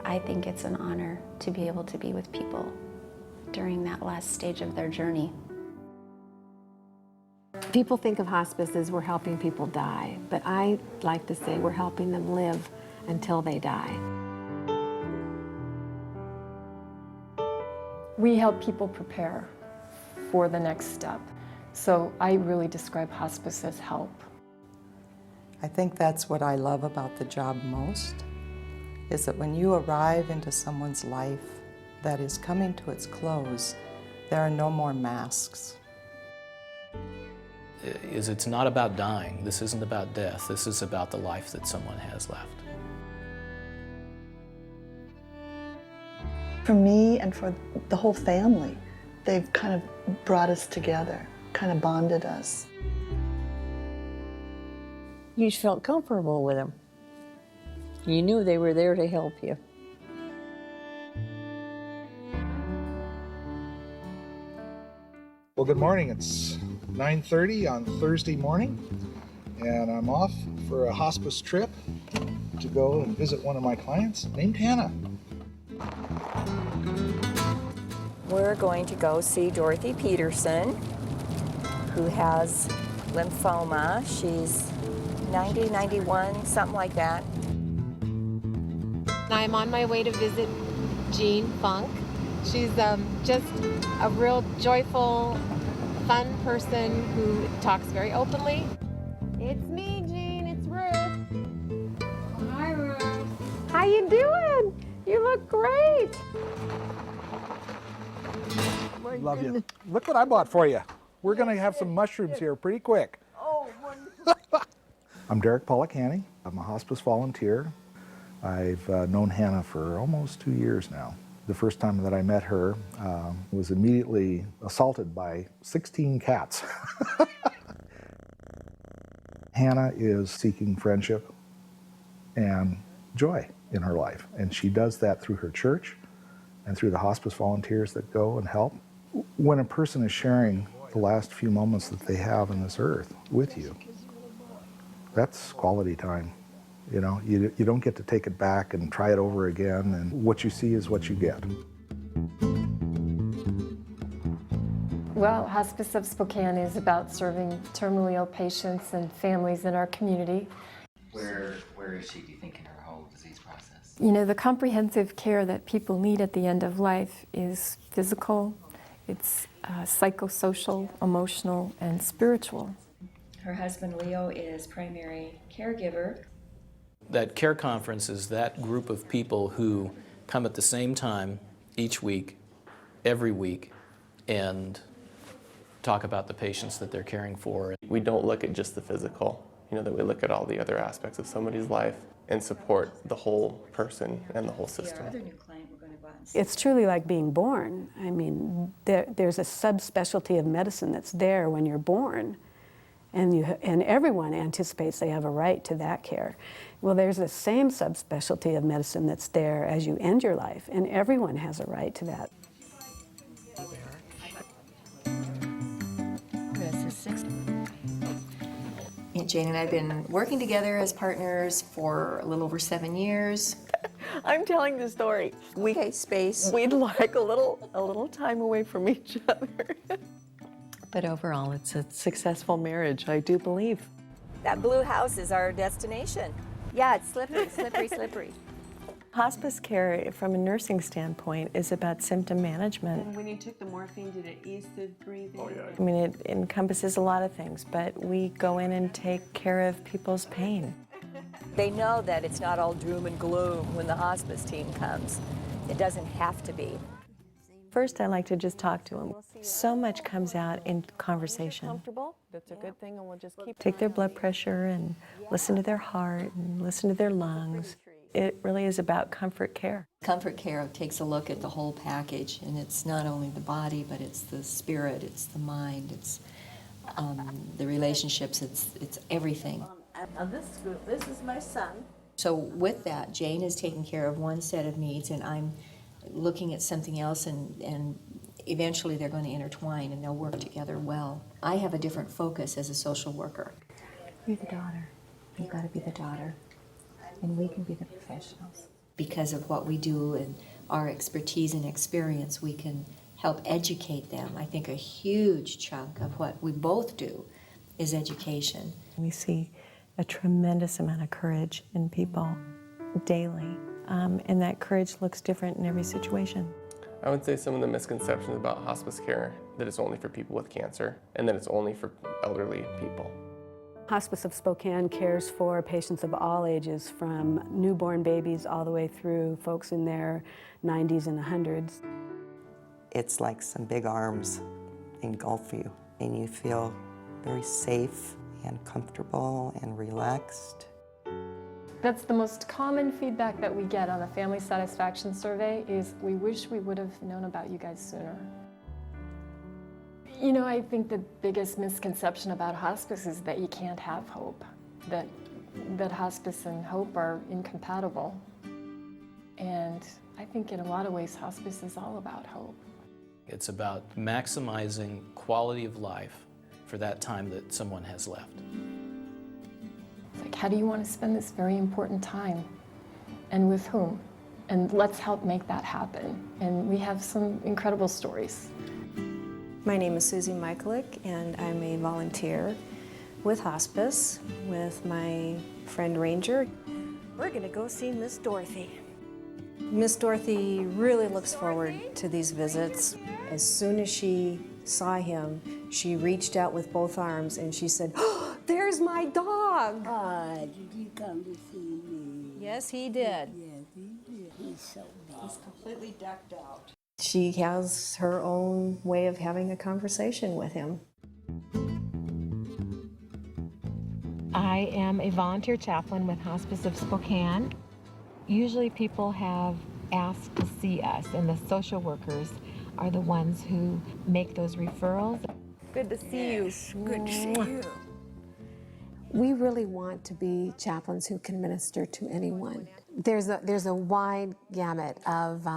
I think it's an honor to be able to be with people during that last stage of their journey. People think of hospice as we're helping people die, but I like to say we're helping them live until they die. We help people prepare for the next step. So I really describe hospice as help. I think that's what I love about the job most, is that when you arrive into someone's life that is coming to its close, there are no more masks. It's not about dying. This isn't about death. This is about the life that someone has left. For me and for the whole family, they've kind of brought us together, kind of bonded us. You felt comfortable with them. You knew they were there to help you. Well, good morning. It's 9:30 on Thursday morning, and I'm off for a hospice trip to go and visit one of my clients named Hannah. We're going to go see Dorothy Peterson, who has lymphoma. She's 90, 91, something like that. I'm on my way to visit Jean Funk. She's just a real joyful, fun person who talks very openly. It's me, Jean. It's Ruth. Hi, Ruth. How you doing? You look great. Love you. Look what I bought for you. We're going to have some mushrooms here pretty quick. Oh, wonderful. I'm Derek Pollock-Haney. I'm a hospice volunteer. I've known Hannah for almost 2 years now. The first time that I met her, was immediately assaulted by 16 cats. Hannah is seeking friendship and joy in her life, and she does that through her church and through the hospice volunteers that go and help. When a person is sharing the last few moments that they have on this earth with you, that's quality time. You know, you don't get to take it back and try it over again, and what you see is what you get. Well, Hospice of Spokane is about serving terminally ill patients and families in our community. Where is she, do you think, in her whole disease process? You know, the comprehensive care that people need at the end of life is physical, it's psychosocial, emotional, and spiritual. Her husband Leo is primary caregiver. That care conference is that group of people who come at the same time each week, every week, and talk about the patients that they're caring for. We don't look at just the physical, that we look at all the other aspects of somebody's life and support the whole person and the whole system. It's truly like being born. I mean, there's a subspecialty of medicine that's there when you're born, and everyone anticipates they have a right to that care. Well, there's the same subspecialty of medicine that's there as you end your life, and everyone has a right to that. Aunt Jane and I have been working together as partners for a little over 7 years. I'm telling the story. Space. We'd like a little time away from each other. But overall, it's a successful marriage, I do believe. That blue house is our destination. Yeah, it's slippery, slippery, slippery. Hospice care, from a nursing standpoint, is about symptom management. And when you took the morphine, did it ease the breathing? Oh, yeah. I mean, it encompasses a lot of things, but we go in and take care of people's pain. They know that it's not all doom and gloom when the hospice team comes. It doesn't have to be. First, I like to just talk to them. So much comes out in conversation. That's a good thing, and we'll just keep Take their blood pressure and listen to their heart and listen to their lungs. It really is about comfort care. Comfort care takes a look at the whole package, and it's not only the body, but it's the spirit, it's the mind, it's the relationships, it's everything. On this group, this is my son. So with that, Jane is taking care of one set of needs, and I'm looking at something else, and eventually they're going to intertwine and they'll work together well. I have a different focus as a social worker. You're the daughter. You've got to be the daughter. And we can be the professionals. Because of what we do and our expertise and experience, we can help educate them. I think a huge chunk of what we both do is education. We see a tremendous amount of courage in people daily, and that courage looks different in every situation. I would say some of the misconceptions about hospice care, that it's only for people with cancer and that it's only for elderly people. Hospice of Spokane cares for patients of all ages, from newborn babies all the way through folks in their 90s and 100s. It's like some big arms engulf you, and you feel very safe and comfortable and relaxed. That's the most common feedback that we get on the family satisfaction survey is, we wish we would have known about you guys sooner. You know, I think the biggest misconception about hospice is that you can't have hope, that hospice and hope are incompatible. And I think in a lot of ways, hospice is all about hope. It's about maximizing quality of life for that time that someone has left. It's like, how do you want to spend this very important time? And with whom? And let's help make that happen. And we have some incredible stories. My name is Susie Michaelick, and I'm a volunteer with hospice with my friend Ranger. We're going to go see Miss Dorothy. Miss Dorothy really looks forward to these visits. As soon as she saw him, she reached out with both arms and she said, "Oh, there's my dog!" Did you come to see me? Yes, he did. Yes, he did. He's so big. He's completely decked out. She has her own way of having a conversation with him. I am a volunteer chaplain with Hospice of Spokane. Usually people have asked to see us, and the social workers are the ones who make those referrals. Good to see you. Good to see you. We really want to be chaplains who can minister to anyone. There's a wide gamut of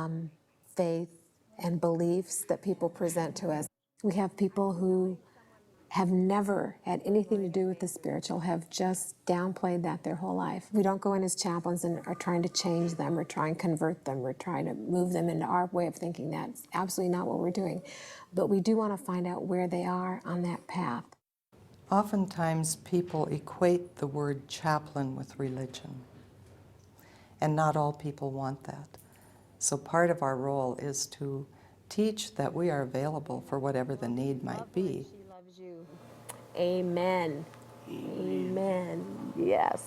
faith and beliefs that people present to us. We have people who have never had anything to do with the spiritual, have just downplayed that their whole life. We don't go in as chaplains and are trying to change them or try and convert them or try to move them into our way of thinking. That's absolutely not what we're doing. But we do want to find out where they are on that path. Oftentimes people equate the word chaplain with religion, and not all people want that. So part of our role is to teach that we are available for whatever the need might be. She loves you. Amen. Amen. Yes.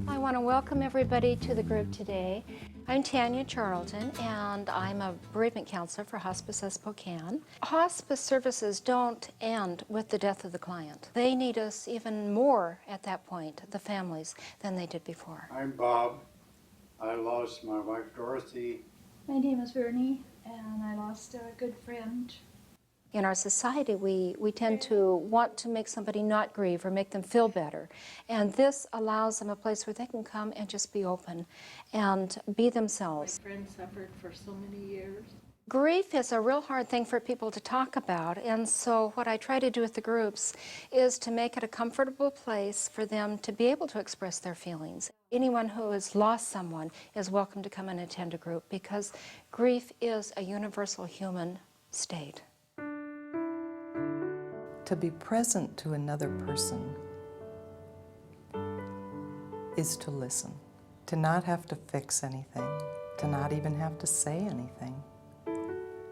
I want to welcome everybody to the group today. I'm Tanya Charlton, and I'm a bereavement counselor for Hospice of Spokane. Hospice services don't end with the death of the client. They need us even more at that point, the families, than they did before. I'm Bob. I lost my wife Dorothy. My name is Vernie, and I lost a good friend. In our society, we tend to want to make somebody not grieve or make them feel better. And this allows them a place where they can come and just be open and be themselves. My friend suffered for so many years. Grief is a real hard thing for people to talk about, and so what I try to do with the groups is to make it a comfortable place for them to be able to express their feelings. Anyone who has lost someone is welcome to come and attend a group, because grief is a universal human state. To be present to another person is to listen, to not have to fix anything, to not even have to say anything,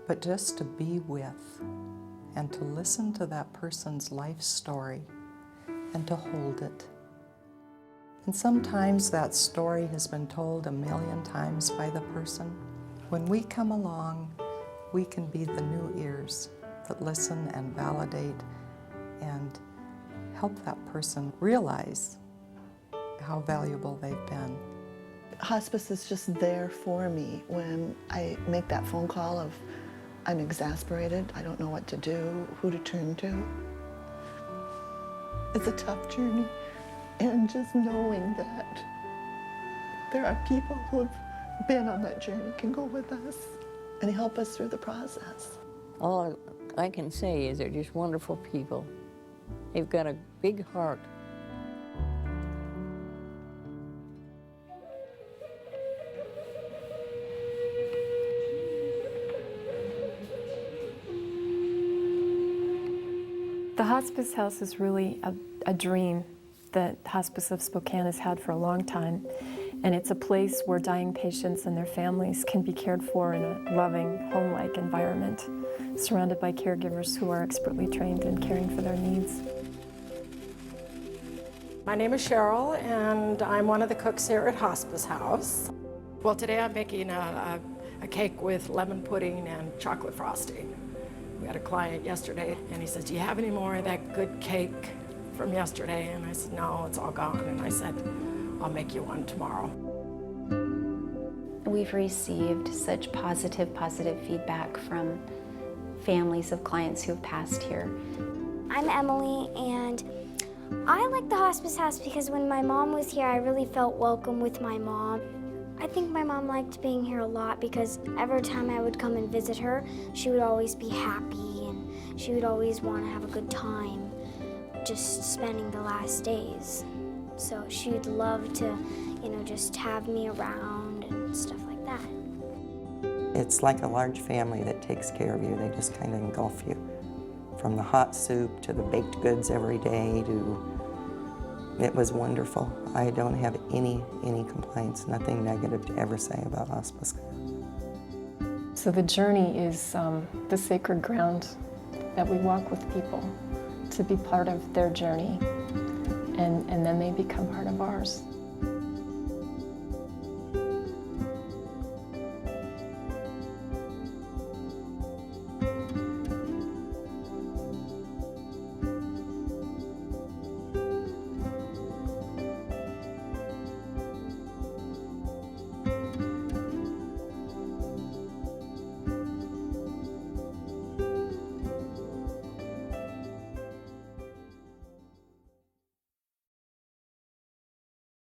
but just to be with and to listen to that person's life story and to hold it. And sometimes that story has been told 1,000,000 times by the person. When we come along, we can be the new ears that listen and validate and help that person realize how valuable they've been. Hospice is just there for me when I make that phone call of I'm exasperated, I don't know what to do, who to turn to. It's a tough journey, and just knowing that there are people who have been on that journey can go with us and help us through the process. All I can say is they're just wonderful people. They've got a big heart. The hospice house is really a dream that Hospice of Spokane has had for a long time. And it's a place where dying patients and their families can be cared for in a loving, home-like environment, surrounded by caregivers who are expertly trained in caring for their needs. My name is Cheryl, and I'm one of the cooks here at Hospice House. Well, today I'm making a cake with lemon pudding and chocolate frosting. We had a client yesterday, and he said, "Do you have any more of that good cake from yesterday?" And I said, "No, it's all gone." And I said, "I'll make you one tomorrow." We've received such positive feedback from families of clients who have passed here. I'm Emily, and I like the hospice house because when my mom was here, I really felt welcome with my mom. I think my mom liked being here a lot because every time I would come and visit her, she would always be happy and she would always want to have a good time just spending the last days. So she would love to, just have me around and stuff like that. It's like a large family that takes care of you. They just kind of engulf you. From the hot soup to the baked goods every day it was wonderful. I don't have any complaints, nothing negative to ever say about hospice. So the journey is the sacred ground that we walk with people to be part of their journey, and then they become part of ours.